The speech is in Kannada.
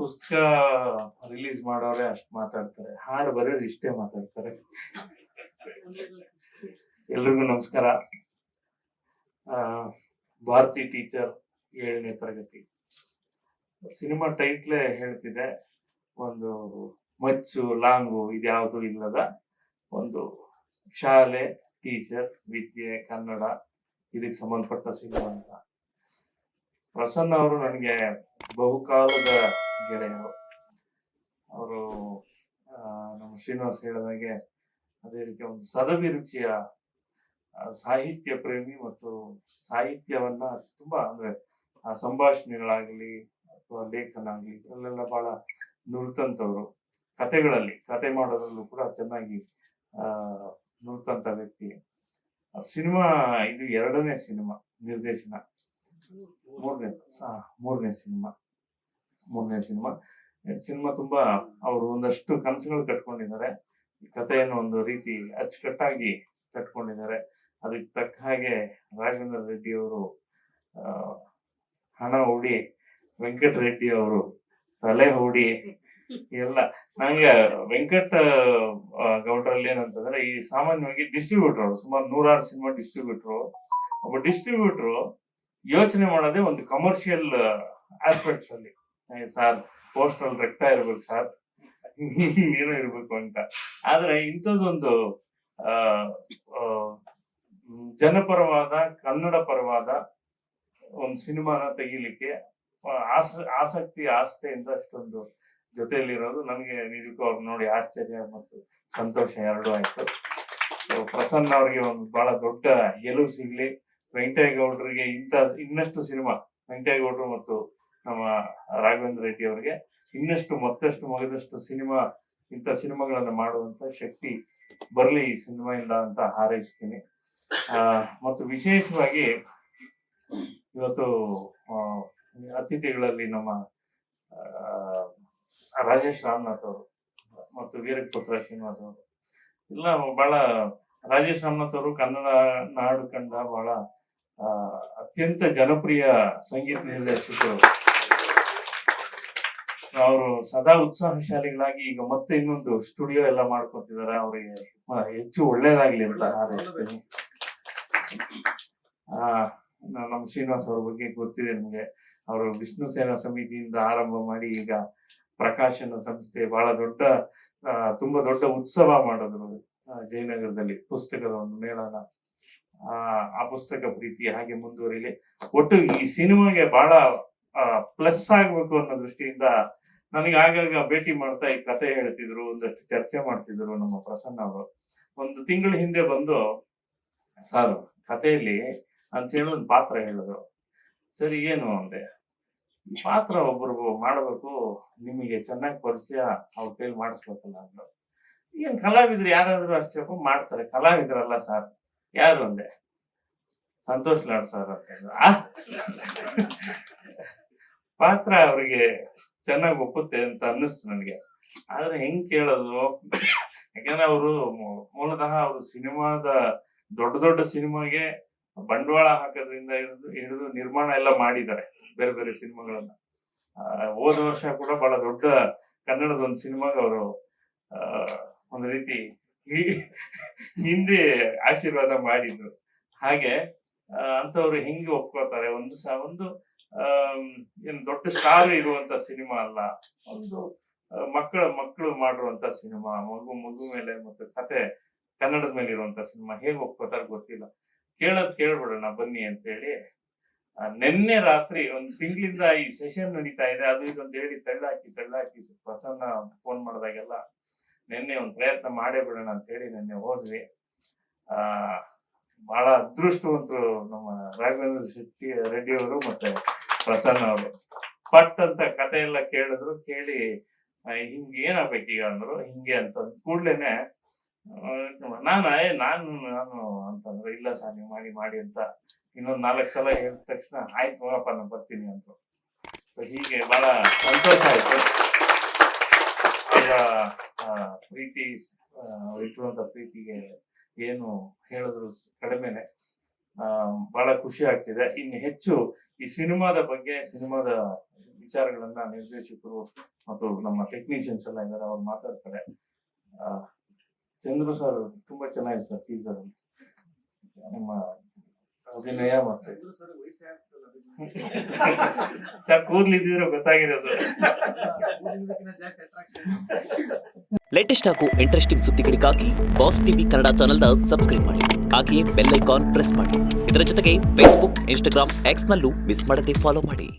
ಪುಸ್ತಕ ರಿಲೀಸ್ ಮಾಡೋರೆ ಅಷ್ಟು ಮಾತಾಡ್ತಾರೆ, ಹಾಡು ಬರೆಯೋರು ಇಷ್ಟೇ ಮಾತಾಡ್ತಾರೆ. ಎಲ್ರಿಗೂ ನಮಸ್ಕಾರ. ಭಾರತಿ ಟೀಚರ್ 7ನೇ ತರಗತಿ. ಸಿನಿಮಾ ಟೈಟ್ಲೇ ಹೇಳ್ತಿದೆ, ಒಂದು ಮಚ್ಚು ಲಾಂಗು ಇದ್ಯಾವುದು ಇಲ್ಲದ ಒಂದು ಶಾಲೆ, ಟೀಚರ್, ವಿದ್ಯೆ, ಕನ್ನಡ ಇದಕ್ಕೆ ಸಂಬಂಧಪಟ್ಟ ಸಿನಿಮಾ ಅಂತ. ಪ್ರಸನ್ನ ಅವರು ನನಗೆ ಬಹುಕಾಲದ ಗೆಳೆಯರು. ಅವರು ನಮ್ಮ ಶ್ರೀನಿವಾಸ್ ಹೇಳಿದಾಗೆ ಅದೇ ರೀತಿ ಒಂದು ಸದಭಿರುಚಿಯ ಸಾಹಿತ್ಯ ಪ್ರೇಮಿ ಮತ್ತು ಸಾಹಿತ್ಯವನ್ನ ತುಂಬಾ ಅಂದ್ರೆ ಆ ಸಂಭಾಷಣೆಗಳಾಗ್ಲಿ ಅಥವಾ ಲೇಖನ ಆಗ್ಲಿ ಇದರಲ್ಲೆಲ್ಲ ಬಹಳ ನುರಿತಂತವ್ರು. ಕತೆ ಮಾಡೋದ್ರಲ್ಲೂ ಕೂಡ ಚೆನ್ನಾಗಿ ನುರಿತಂತ ವ್ಯಕ್ತಿ. ಸಿನಿಮಾ ಇದು 2ನೇ ಸಿನಿಮಾ ನಿರ್ದೇಶನ, ಮೂರನೇ ಸಿನಿಮಾ ತುಂಬಾ ಅವರು ಒಂದಷ್ಟು ಕನಸುಗಳು ಕಟ್ಕೊಂಡಿದ್ದಾರೆ. ಈ ಕಥೆಯನ್ನು ಒಂದು ರೀತಿ ಅಚ್ಚುಕಟ್ಟಾಗಿ ಕಟ್ಕೊಂಡಿದ್ದಾರೆ. ಅದಕ್ಕೆ ತಕ್ಕ ಹಾಗೆ ರಾಘವೇಂದ್ರ ರೆಡ್ಡಿ ಅವರು ಹಣ ಹೂಡಿ, ವೆಂಕಟ ರೆಡ್ಡಿ ಅವರು ತಲೆ ಹೂಡಿ ಎಲ್ಲ. ನಂಗೆ ವೆಂಕಟ ಗೌಡ್ರಲ್ಲಿ ಏನಂತಂದ್ರೆ, ಈ ಸಾಮಾನ್ಯವಾಗಿ ಡಿಸ್ಟ್ರಿಬ್ಯೂಟರ್ ಅವರು ಸುಮಾರು 106 ಸಿನಿಮಾ ಒಬ್ಬ ಡಿಸ್ಟ್ರಿಬ್ಯೂಟರ್ ಯೋಚನೆ ಮಾಡೋದೇ ಒಂದು ಕಮರ್ಷಿಯಲ್ ಆಸ್ಪೆಕ್ಟ್ಸ್ ಅಲ್ಲಿ. ಸರ್ ಪೋಸ್ಟಲ್ ರೆಕ್ಟಾ ಇರ್ಬೇಕು ಸರ್, ಏನೋ ಇರ್ಬೇಕು ಅಂತ. ಆದ್ರೆ ಇಂಥದ್ದೊಂದು ಜನಪರವಾದ, ಕನ್ನಡ ಪರವಾದ ಒಂದು ಸಿನಿಮಾನ ತೆಗಿಲಿಕ್ಕೆ ಆಸಕ್ತಿಯಿಂದ ಅಷ್ಟೊಂದು ಜೊತೆಯಲ್ಲಿರೋದು ನನಗೆ ನಿಜಕ್ಕೂ ಅವ್ರು ನೋಡಿ ಆಶ್ಚರ್ಯ ಮತ್ತು ಸಂತೋಷ ಎರಡೂ ಆಯ್ತು. ಪ್ರಸನ್ನ ಅವ್ರಿಗೆ ಒಂದು ಬಹಳ ದೊಡ್ಡ ಗೆಲುವು ಸಿಗ್ಲಿ. ವೆಂಕಟೇಗೌಡರಿಗೆ ಇನ್ನಷ್ಟು ಸಿನಿಮಾ, ವೆಂಕಟೇಗೌಡರು ಮತ್ತು ನಮ್ಮ ರಾಘವೇಂದ್ರ ರೆಡ್ಡಿ ಅವರಿಗೆ ಮತ್ತಷ್ಟು ಮಗದಷ್ಟು ಇಂಥ ಸಿನಿಮಾಗಳನ್ನ ಮಾಡುವಂತ ಶಕ್ತಿ ಬರ್ಲಿ ಈ ಸಿನಿಮಾಯಿಂದ ಅಂತ ಹಾರೈಸ್ತೀನಿ. ಮತ್ತು ವಿಶೇಷವಾಗಿ ಇವತ್ತು ಅತಿಥಿಗಳಲ್ಲಿ ನಮ್ಮ ರಾಜೇಶ್ ರಾಮನಾಥ್ ಅವರು ಮತ್ತು ವೀರಪುತ್ರ ಶ್ರೀನಿವಾಸ್ ಅವರು ಇಲ್ಲ ಬಹಳ. ರಾಜೇಶ್ ರಾಮನಾಥ್ ಅವರು ಕನ್ನಡ ನಾಡು ಕಂಡ ಬಹಳ ಅತ್ಯಂತ ಜನಪ್ರಿಯ ಸಂಗೀತ ನಿರ್ದೇಶಕರು. ಅವರು ಸದಾ ಉತ್ಸಾಹಶಾಲಿಗಳಾಗಿ ಈಗ ಮತ್ತೆ ಇನ್ನೊಂದು ಸ್ಟುಡಿಯೋ ಎಲ್ಲ ಮಾಡ್ಕೊತಿದ್ದಾರೆ. ಅವರಿಗೆ ಹೆಚ್ಚು ಒಳ್ಳೇದಾಗ್ಲಿ ಅಂತ ಹಾರೈಸ್ತೀನಿ. ನಮ್ಮ ಶ್ರೀನಿವಾಸ್ ಅವ್ರ ಬಗ್ಗೆ ಗೊತ್ತಿದೆ ನಿಮ್ಗೆ. ಅವರು ವಿಷ್ಣು ಸೇನಾ ಸಮಿತಿಯಿಂದ ಆರಂಭ ಮಾಡಿ ಈಗ ಪ್ರಕಾಶನ ಸಂಸ್ಥೆ ಬಹಳ ತುಂಬಾ ದೊಡ್ಡ ಉತ್ಸವ ಮಾಡಿದ್ರು ಜಯನಗರದಲ್ಲಿ, ಪುಸ್ತಕದ ಒಂದು ಮೇಳನ. ಆ ಪುಸ್ತಕ ಪ್ರೀತಿ ಹಾಗೆ ಮುಂದುವರಿಲಿ. ಒಟ್ಟು ಈ ಸಿನಿಮಾಗೆ ಬಹಳ ಪ್ಲಸ್ ಆಗ್ಬೇಕು ಅನ್ನೋ ದೃಷ್ಟಿಯಿಂದ ನನಗೆ ಆಗಾಗ ಭೇಟಿ ಮಾಡ್ತಾ ಈ ಕತೆ ಹೇಳ್ತಿದ್ರು, ಒಂದಷ್ಟು ಚರ್ಚೆ ಮಾಡ್ತಿದ್ರು ನಮ್ಮ ಪ್ರಸನ್ನ ಅವರು. ಒಂದು ತಿಂಗಳ ಹಿಂದೆ ಬಂದು, ಸರ್ ಕಥೆಯಲ್ಲಿ ಅಂತ ಹೇಳಿ ಒಂದು ಪಾತ್ರ ಹೇಳಿದ್ರು. ಸರಿ ಏನು ಅಂದೆ. ಈ ಪಾತ್ರ ಒಬ್ರು ಮಾಡಬೇಕು, ನಿಮಗೆ ಚೆನ್ನಾಗಿ ಪರಿಚಯ, ಅವ್ರ ಕೈಲಿ ಮಾಡಿಸ್ಬೇಕಲ್ಲ ಅಂದ್ರು. ಏನ್ ಕಲಾವಿದ್ರು ಯಾರಾದ್ರೂ ಅಷ್ಟೇ ಮಾಡ್ತಾರೆ, ಕಲಾವಿದ್ರಲ್ಲ ಸರ್ ಯಾರು ಅಂದೆ. ಸಂತೋಷ್ ಲಾಡ್ ಸರ್ ಅಂತ. ಪಾತ್ರ ಅವ್ರಿಗೆ ಚೆನ್ನಾಗಿ ಒಪ್ಪುತ್ತೆ ಅಂತ ಅನ್ನಿಸ್ತು ನನಗೆ. ಆದ್ರೆ ಹೆಂಗ್ ಕೇಳೋದು, ಯಾಕಂದ್ರೆ ಅವರು ಮೂಲತಃ ಅವರು ಸಿನಿಮಾದ ದೊಡ್ಡ ಸಿನಿಮಾಗೆ ಬಂಡವಾಳ ಹಾಕೋದ್ರಿಂದ ಹಿಡಿದು ನಿರ್ಮಾಣ ಎಲ್ಲ ಮಾಡಿದ್ದಾರೆ, ಬೇರೆ ಬೇರೆ ಸಿನಿಮಾಗಳನ್ನ. ಹೋದ ವರ್ಷ ಕೂಡ ಬಹಳ ದೊಡ್ಡ ಕನ್ನಡದ ಒಂದು ಸಿನಿಮಾಗ ಅವರು ಒಂದು ರೀತಿ ಹಿಂದೆ ಆಶೀರ್ವಾದ ಮಾಡಿದ್ರು. ಹಾಗೆ ಅಂತವ್ರು ಹೆಂಗೆ ಒಪ್ಕೋತಾರೆ, ಒಂದು ಏನು ದೊಡ್ಡ ಸ್ಟಾರ್ ಇರುವಂತ ಸಿನಿಮಾ ಅಲ್ಲ, ಒಂದು ಮಕ್ಕಳು ಮಾಡಿರುವಂತ ಸಿನಿಮಾ, ಮಗು ಮೇಲೆ ಮತ್ತು ಕತೆ ಕನ್ನಡದ ಮೇಲೆ ಇರುವಂತ ಸಿನಿಮಾ. ಹೇಗೆ ಒಪ್ಕೋತಾರೆ ಗೊತ್ತಿಲ್ಲ. ಕೇಳ್ಬಿಡೋಣ ಬನ್ನಿ ಅಂತ ಹೇಳಿ ನಿನ್ನೆ ರಾತ್ರಿ, ಒಂದು ತಿಂಗಳಿಂದ ಈ ಸೆಷನ್ ನಡೀತಾ ಇದೆ, ಅದು ಇದೊಂದು ಹೇಳಿ ತಳ್ಳಾಕಿ ಪ್ರಸನ್ನ ಫೋನ್ ಮಾಡಿದಾಗೆಲ್ಲ ನಿನ್ನೆ ಒಂದು ಪ್ರಯತ್ನ ಮಾಡೇ ಬಿಡೋಣ ಅಂತ ಹೇಳಿ ನಿನ್ನೆ ಹೋದ್ವಿ. ಬಹಳ ಅದೃಷ್ಟವಂತರು ನಮ್ಮ ರಾಘವೇಂದ್ರ ರೆಡ್ಡಿ ಅವರು ಮತ್ತೆ ಪ್ರಸನ್ನ ಅವರು. ಪಟ್ ಅಂತ ಕತೆ ಎಲ್ಲ ಕೇಳಿ ಹಿಂಗೆ ಏನಾಗ್ಬೇಕೀಗ ಅಂದ್ರು. ಹಿಂಗೆ ಅಂತ ಕೂಡ್ಲೇನೆ ನಾನು ಅಂತಂದ್ರೆ, ಇಲ್ಲ ಸರ್ ನೀವು ಮಾಡಿ ಅಂತ ಇನ್ನೊಂದು 4 ಸಲ ಹೇಳಿದ ತಕ್ಷಣ ಆಯ್ತು ಹೋಗಪ್ಪ ನಾನು ಬರ್ತೀನಿ ಅಂತ. ಹೀಗೆ ಬಹಳ ಸಂತೋಷ ಆಯ್ತು. ಅವರ ಪ್ರೀತಿ, ಇಟ್ಟಿರುವಂತ ಪ್ರೀತಿಗೆ ಏನು ಹೇಳಿದ್ರು ಕಡಿಮೆನೆ. ಬಹಳ ಖುಷಿ ಆಗ್ತಿದೆ. ಇನ್ನು ಹೆಚ್ಚು ಈ ಸಿನಿಮಾದ ಬಗ್ಗೆ, ಸಿನಿಮಾದ ವಿಚಾರಗಳನ್ನ ನಿರ್ದೇಶಕರು ಮತ್ತು ನಮ್ಮ ಟೆಕ್ನಿಷಿಯನ್ಸ್ ಎಲ್ಲ ಇದ್ದಾರೆ, ಅವ್ರು ಮಾತಾಡ್ತಾರೆ. ಚಂದ್ರು ಸರ್ ತುಂಬಾ ಚೆನ್ನಾಗಿದೆ ಸರ್ ಟೀಸರ್ ನಿಮ್ಮ ಅಭಿನಯ ಮತ್ತೆ ಸರ್ ಕೂದ್ಲಿದ್ದಿರೋ ಗೊತ್ತಾಗಿರೋದು. ಲೇಟೆಸ್ಟ್ ಹಾಗೂ ಇಂಟ್ರೆಸ್ಟಿಂಗ್ ಸುದ್ದಿಗಳಿಗಾಗಿ ಬಾಸ್ ಟಿವಿ ಕನ್ನಡ ಚಾನೆಲ್ನ ಸಬ್ಸ್ಕ್ರೈಬ್ ಮಾಡಿ. ಹಾಗೆಯೇ ಬೆಲ್ ಐಕಾನ್ ಪ್ರೆಸ್ ಮಾಡಿ. ಇದರ ಜೊತೆಗೆ ಫೇಸ್ಬುಕ್, ಇನ್ಸ್ಟಾಗ್ರಾಮ್, ಎಕ್ಸ್ ನಲ್ಲೂ ಮಿಸ್ ಮಾಡದೆ ಫಾಲೋ ಮಾಡಿ.